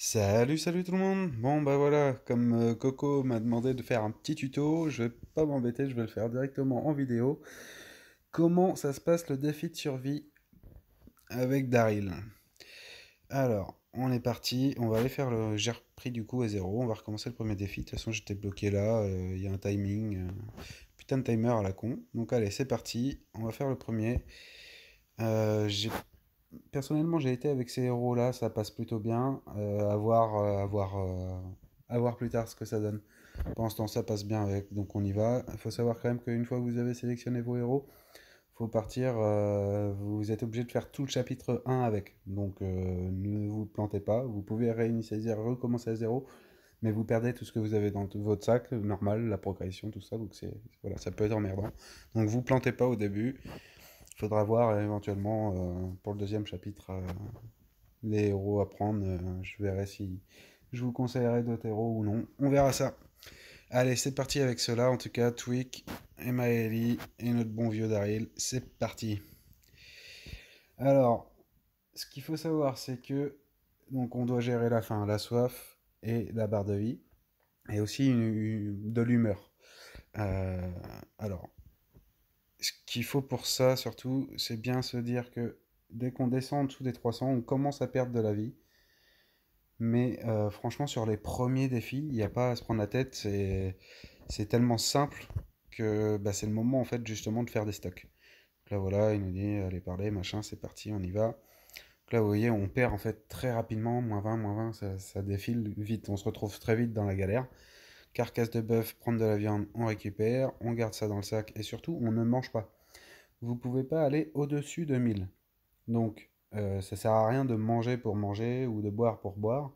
Salut tout le monde. Bon bah voilà, comme Coco m'a demandé de faire un petit tuto, je vais pas m'embêter, je vais le faire directement en vidéo. Comment ça se passe le défi de survie avec Daryl? Alors, on est parti, on va aller faire le... J'ai repris du coup à zéro, on va recommencer le premier défi. De toute façon j'étais bloqué là, il y a un timing, putain de timer à la con. Donc allez, c'est parti, on va faire le premier. J'ai Personnellement, j'ai été avec ces héros-là, ça passe plutôt bien. À voir plus tard ce que ça donne. Pour l'instant, ça passe bien avec, donc on y va. Il faut savoir quand même qu'une fois que vous avez sélectionné vos héros, faut partir. Vous êtes obligé de faire tout le chapitre 1 avec. Donc ne vous plantez pas. Vous pouvez réinitialiser, recommencer à zéro, mais vous perdez tout ce que vous avez dans votre sac, normal, la progression, tout ça. Donc c'est voilà, ça peut être emmerdant. Donc vous plantez pas au début. Il faudra voir éventuellement pour le deuxième chapitre les héros à prendre. Je verrai si je vous conseillerais d'autres héros ou non. On verra ça. Allez, c'est parti avec cela. En tout cas, Twick, Emma et Ellie et notre bon vieux Daryl. C'est parti. Alors, ce qu'il faut savoir, c'est que donc on doit gérer la faim, la soif et la barre de vie, et aussi de l'humeur. Euh, alors, ce qu'il faut pour ça, surtout, c'est bien se dire que dès qu'on descend en dessous des 300, on commence à perdre de la vie. Mais franchement, sur les premiers défis, il n'y a pas à se prendre la tête. C'est tellement simple que bah, c'est le moment, en fait, justement, de faire des stocks. Donc là, voilà, il nous dit, allez parler, machin, c'est parti, on y va. Donc là, vous voyez, on perd, en fait, très rapidement, moins 20, ça défile vite. On se retrouve très vite dans la galère. Carcasse de bœuf, prendre de la viande, on récupère, on garde ça dans le sac, et surtout, on ne mange pas. Vous pouvez pas aller au-dessus de 1000. Donc, ça sert à rien de manger pour manger ou de boire pour boire.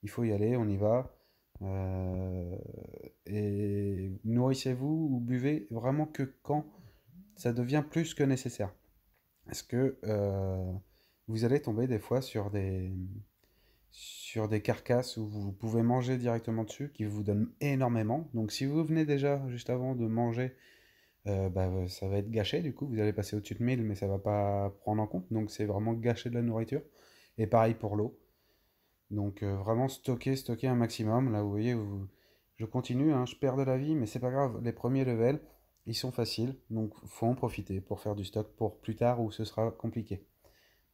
Il faut y aller, on y va. Euh, et nourrissez-vous ou buvez vraiment que quand ça devient plus que nécessaire. Parce que vous allez tomber des fois sur des carcasses où vous pouvez manger directement dessus, qui vous donnent énormément. Donc si vous venez déjà juste avant de manger, bah, ça va être gâché du coup. Vous allez passer au-dessus de 1000, mais ça va pas prendre en compte. Donc c'est vraiment gâcher de la nourriture. Et pareil pour l'eau. Donc vraiment stocker un maximum. Là, vous voyez, je continue, hein, je perds de la vie, mais c'est pas grave. Les premiers levels, ils sont faciles, donc faut en profiter pour faire du stock pour plus tard où ce sera compliqué.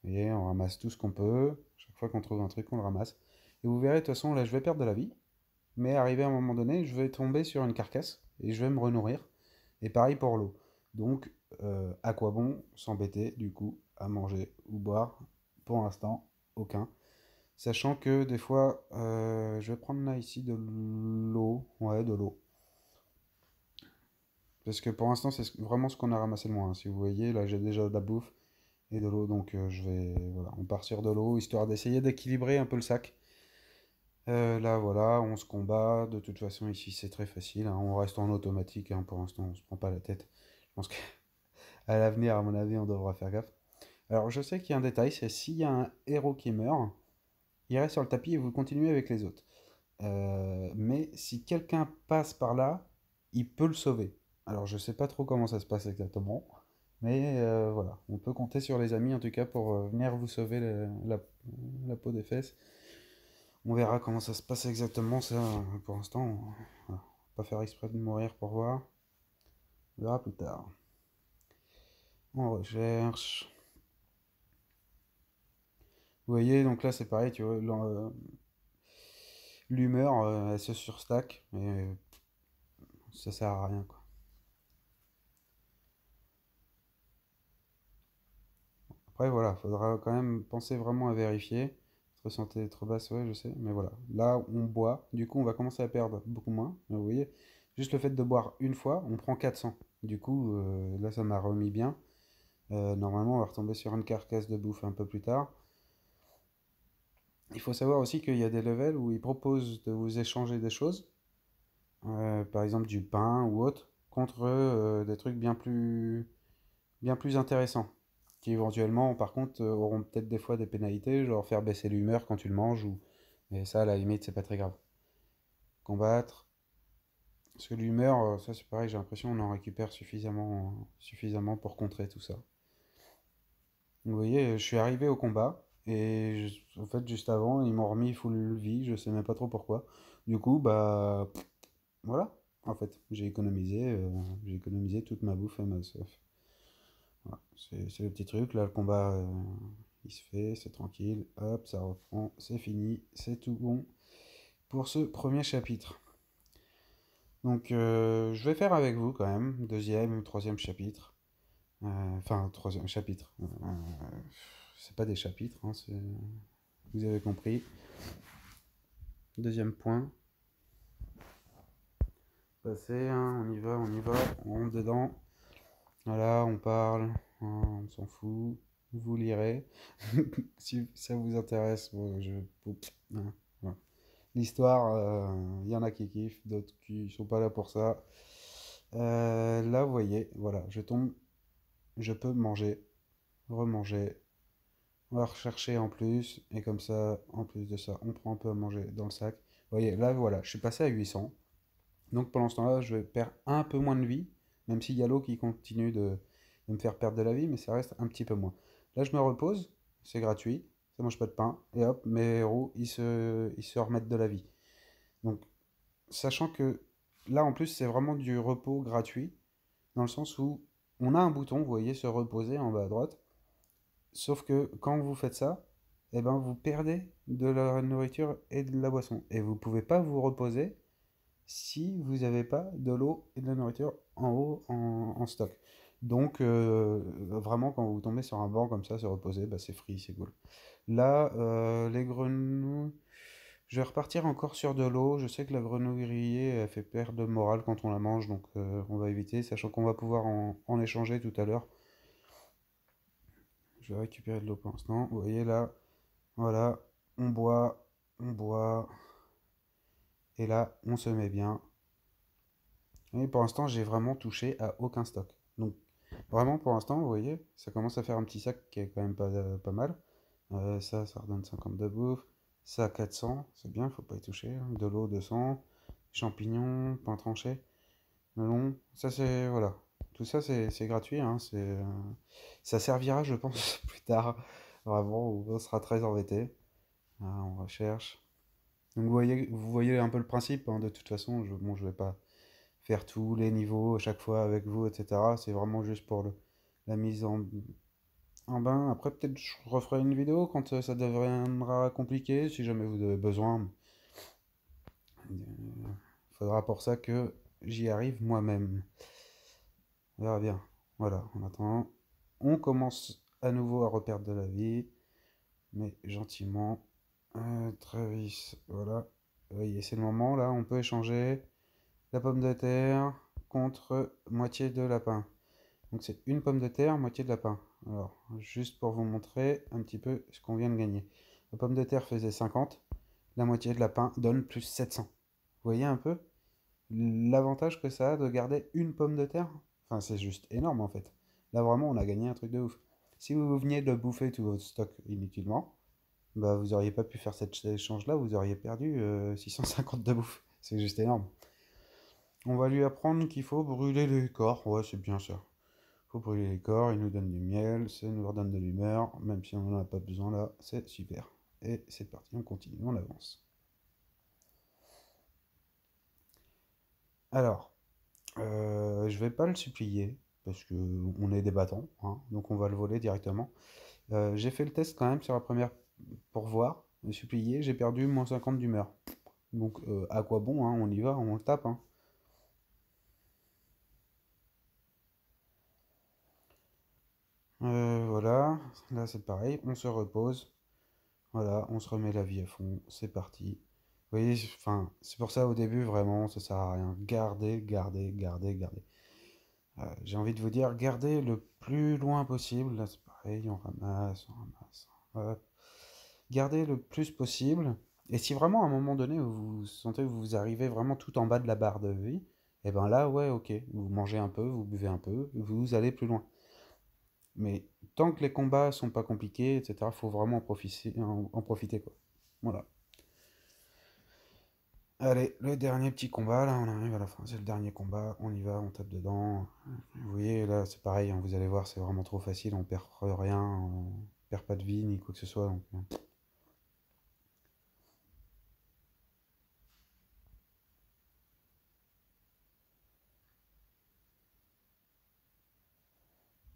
Vous voyez, on ramasse tout ce qu'on peut. Chaque fois qu'on trouve un truc, on le ramasse. Et vous verrez, de toute façon, là, je vais perdre de la vie, mais arrivé à un moment donné, je vais tomber sur une carcasse et je vais me renourrir. Et pareil pour l'eau. Donc, à quoi bon s'embêter, du coup, à manger ou boire? Pour l'instant, aucun. Sachant que des fois, je vais prendre là ici de l'eau. Ouais, de l'eau. Parce que pour l'instant, c'est vraiment ce qu'on a ramassé le moins, hein. Si vous voyez, là j'ai déjà de la bouffe et de l'eau. Donc je vais. Voilà, on part sur de l'eau, histoire d'essayer d'équilibrer un peu le sac. Là voilà, on se combat. De toute façon, ici c'est très facile, hein. On reste en automatique, hein. Pour l'instant, on se prend pas la tête. Je pense qu'à l'avenir, à mon avis, on devra faire gaffe. Alors je sais qu'il y a un détail, c'est s'il y a un héros qui meurt, il reste sur le tapis et vous continuez avec les autres. Mais si quelqu'un passe par là, il peut le sauver. Alors je sais pas trop comment ça se passe exactement, mais voilà, on peut compter sur les amis en tout cas pour venir vous sauver la peau des fesses. On verra comment ça se passe exactement, ça pour l'instant, voilà. On va pas faire exprès de mourir pour voir. On verra plus tard. On recherche. Vous voyez, donc là c'est pareil, tu vois, l'humeur elle se surstack, mais ça sert à rien quoi. Après, voilà, faudra quand même penser vraiment à vérifier. Votre santé est trop basse, ouais, je sais, mais voilà. Là, on boit, du coup, on va commencer à perdre beaucoup moins. Mais vous voyez, juste le fait de boire une fois, on prend 400. Du coup, là, ça m'a remis bien. Normalement, on va retomber sur une carcasse de bouffe un peu plus tard. Il faut savoir aussi qu'il y a des levels où ils proposent de vous échanger des choses, par exemple du pain ou autre, contre des trucs bien plus intéressants, qui éventuellement, par contre, auront peut-être des fois des pénalités, genre faire baisser l'humeur quand tu le manges, ou... mais ça, à la limite, c'est pas très grave. Combattre, parce que l'humeur, ça c'est pareil, j'ai l'impression qu'on en récupère suffisamment pour contrer tout ça. Vous voyez, je suis arrivé au combat, Et en fait, juste avant, ils m'ont remis full vie, je sais même pas trop pourquoi. Du coup, bah voilà, en fait, j'ai économisé toute ma bouffe et ma soif. Voilà, c'est le petit truc, là, le combat, il se fait, c'est tranquille, hop, ça reprend, c'est fini, c'est tout bon pour ce premier chapitre. Donc, je vais faire avec vous quand même, deuxième ou troisième chapitre. Enfin, troisième chapitre. C'est pas des chapitres, hein, vous avez compris. Deuxième point. Passer, hein, on y va, on rentre dedans. Voilà, on parle, hein, on s'en fout. Vous lirez. Si ça vous intéresse, bon, hein, voilà. L'histoire, il y en a qui kiffent, d'autres qui sont pas là pour ça. Là, vous voyez, voilà, je tombe, je peux manger, remanger, on va rechercher en plus, et comme ça, en plus de ça, on prend un peu à manger dans le sac. Vous voyez, là, voilà, je suis passé à 800. Donc pendant ce temps-là, je vais perdre un peu moins de vie, même s'il y a l'eau qui continue de me faire perdre de la vie, mais ça reste un petit peu moins. Là, je me repose, c'est gratuit, ça mange pas de pain, et hop, mes héros, ils se remettent de la vie. Donc, sachant que là, en plus, c'est vraiment du repos gratuit, dans le sens où on a un bouton, vous voyez, se reposer en bas à droite, sauf que quand vous faites ça, eh ben, vous perdez de la nourriture et de la boisson, et vous pouvez pas vous reposer si vous n'avez pas de l'eau et de la nourriture en haut en stock. Donc, vraiment, quand vous tombez sur un banc comme ça, se reposer, bah, c'est free, c'est cool. Là, les grenouilles, je vais repartir encore sur de l'eau. Je sais que la grenouille grillée, elle fait perdre le moral quand on la mange, donc on va éviter, sachant qu'on va pouvoir en échanger tout à l'heure. Je vais récupérer de l'eau pour l'instant. Vous voyez là, voilà, on boit, et là, on se met bien. Et pour l'instant, j'ai vraiment touché à aucun stock. Donc, vraiment, pour l'instant, vous voyez, ça commence à faire un petit sac qui est quand même pas mal. Ça redonne 50 de bouffe. Ça, 400, c'est bien, faut pas y toucher, hein. De l'eau, 200. Champignons, pain tranché. Melon, ça c'est, voilà. Tout ça, c'est gratuit, hein. Ça servira, je pense, plus tard. Vraiment, où on sera très embêté. Ah, on recherche. Donc, vous voyez un peu le principe, hein. De toute façon, bon, je vais pas faire tous les niveaux à chaque fois avec vous, etc. C'est vraiment juste pour la mise en bain. Après, peut-être je referai une vidéo quand ça deviendra compliqué, si jamais vous avez besoin. Il faudra pour ça que j'y arrive moi-même. On verra bien. Voilà, en attendant, on commence à nouveau à reperdre de la vie, mais gentiment. Travis, voilà. Vous voyez, c'est le moment, là, on peut échanger la pomme de terre contre moitié de lapin. Donc c'est une pomme de terre, moitié de lapin. Alors, juste pour vous montrer un petit peu ce qu'on vient de gagner. La pomme de terre faisait 50, la moitié de lapin donne plus 700. Vous voyez un peu l'avantage que ça a de garder une pomme de terre? Enfin, c'est juste énorme en fait. Là vraiment, on a gagné un truc de ouf. Si vous veniez de bouffer tout votre stock inutilement, bah vous auriez pas pu faire cet échange là, vous auriez perdu 650 de bouffe. C'est juste énorme. On va lui apprendre qu'il faut brûler les corps. Ouais, c'est bien ça. Faut brûler les corps, il nous donne du miel, ça nous redonne de l'humeur, même si on n'en a pas besoin là, c'est super. Et c'est parti, on continue, on avance. Alors, je vais pas le supplier, parce que on est des bâtons, hein, donc on va le voler directement. J'ai fait le test quand même sur la première pour voir, le supplier, j'ai perdu moins 50 d'humeur. Donc à quoi bon, hein, on y va, on le tape. Hein. Voilà, là c'est pareil, on se repose. Voilà, on se remet la vie à fond, c'est parti. Vous voyez, enfin, c'est pour ça au début, vraiment, ça sert à rien. Gardez, gardez, gardez, gardez. J'ai envie de vous dire, gardez le plus loin possible. Là, c'est pareil, on ramasse, on ramasse. Hop. Gardez le plus possible. Et si vraiment à un moment donné vous sentez que vous arrivez vraiment tout en bas de la barre de vie, et ben là, ouais, ok, vous mangez un peu, vous buvez un peu, vous allez plus loin. Mais tant que les combats sont pas compliqués, etc., faut vraiment en profiter, quoi. Voilà. Allez, le dernier petit combat, là, on arrive à la fin, c'est le dernier combat, on y va, on tape dedans. Vous voyez, là, c'est pareil, hein, vous allez voir, c'est vraiment trop facile, on perd rien, perd pas de vie ni quoi que ce soit.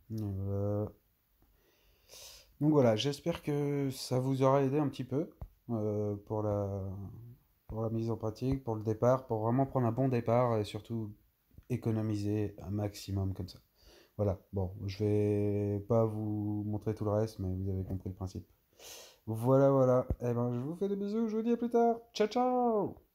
Donc, euh, donc voilà, j'espère que ça vous aura aidé un petit peu pour pour la mise en pratique, pour le départ, pour vraiment prendre un bon départ et surtout économiser un maximum comme ça. Voilà, bon, je vais pas vous montrer tout le reste, mais vous avez compris le principe. Voilà, voilà. Eh ben, je vous fais des bisous, je vous dis à plus tard. Ciao, ciao!